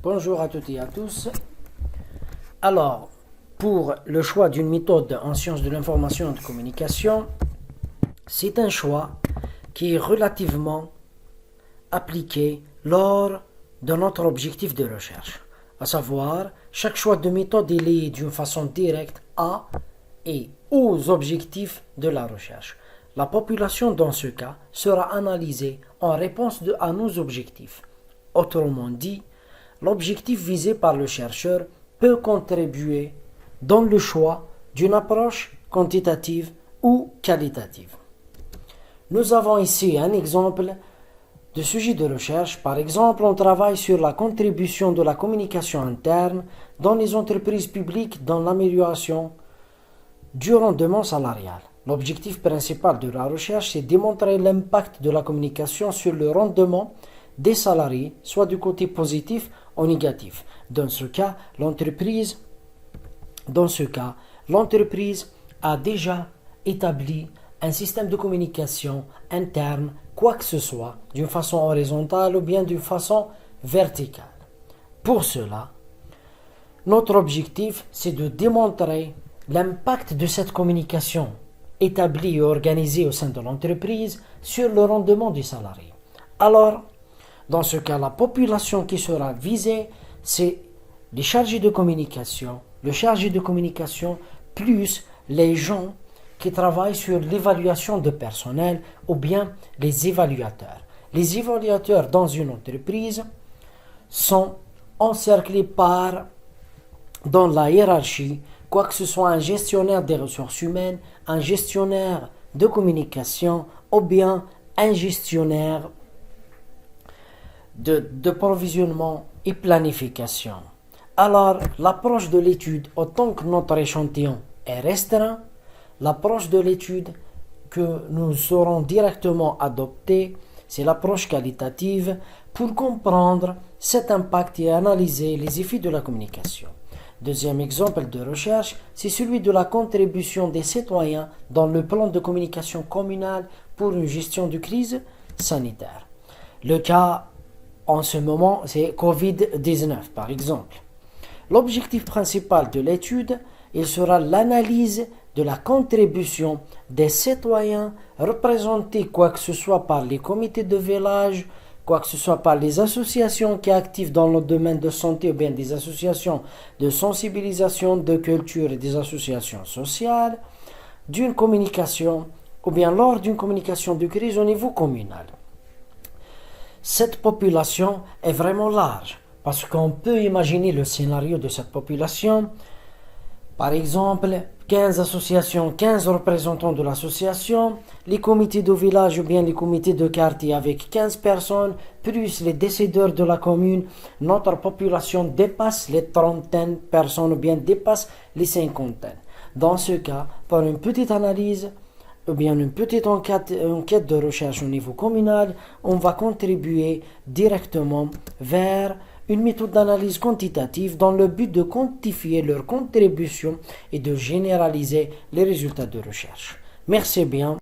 Bonjour à toutes et à tous. Alors, pour le choix d'une méthode en sciences de l'information et de communication, c'est un choix qui est relativement appliqué lors de notre objectif de recherche. À savoir, chaque choix de méthode est lié d'une façon directe à et aux objectifs de la recherche. La population, dans ce cas, sera analysée en réponse à nos objectifs. Autrement dit, l'objectif visé par le chercheur peut contribuer dans le choix d'une approche quantitative ou qualitative. Nous avons ici un exemple de sujet de recherche. Par exemple, on travaille sur la contribution de la communication interne dans les entreprises publiques dans l'amélioration du rendement salarial. L'objectif principal de la recherche, c'est de démontrer l'impact de la communication sur le rendement des salariés, soit du côté positif ou négatif. Dans ce cas, l'entreprise a déjà établi un système de communication interne, quoi que ce soit, d'une façon horizontale ou bien d'une façon verticale. Pour cela, notre objectif, c'est de démontrer l'impact de cette communication établie et organisée au sein de l'entreprise sur le rendement du salarié. Alors, dans ce cas, la population qui sera visée, c'est les chargés de communication, le chargé de communication plus les gens qui travaillent sur l'évaluation de personnel ou bien les évaluateurs. Les évaluateurs dans une entreprise sont encerclés dans la hiérarchie, quoi que ce soit un gestionnaire des ressources humaines, un gestionnaire de communication ou bien un gestionnaire de provisionnement et planification. Alors, l'approche de l'étude, autant que notre échantillon est restreint, l'approche de l'étude que nous saurons directement adopter, c'est l'approche qualitative pour comprendre cet impact et analyser les effets de la communication. Deuxième exemple de recherche, c'est celui de la contribution des citoyens dans le plan de communication communal pour une gestion de crise sanitaire. Le cas en ce moment, c'est Covid-19 par exemple. L'objectif principal de l'étude, il sera l'analyse de la contribution des citoyens représentés quoi que ce soit par les comités de village, quoi que ce soit par les associations qui sont actives dans le domaine de santé ou bien des associations de sensibilisation, de culture et des associations sociales, d'une communication ou bien lors d'une communication de crise au niveau communal. Cette population est vraiment large parce qu'on peut imaginer le scénario de cette population. Par exemple, 15 associations, 15 représentants de l'association, les comités de village ou bien les comités de quartier avec 15 personnes, plus les décideurs de la commune. Notre population dépasse les trentaines de personnes ou bien dépasse les cinquantaines. Dans ce cas, par une petite analyse, ou bien une petite enquête de recherche au niveau communal, on va contribuer directement vers une méthode d'analyse quantitative dans le but de quantifier leur contribution et de généraliser les résultats de recherche. Merci bien.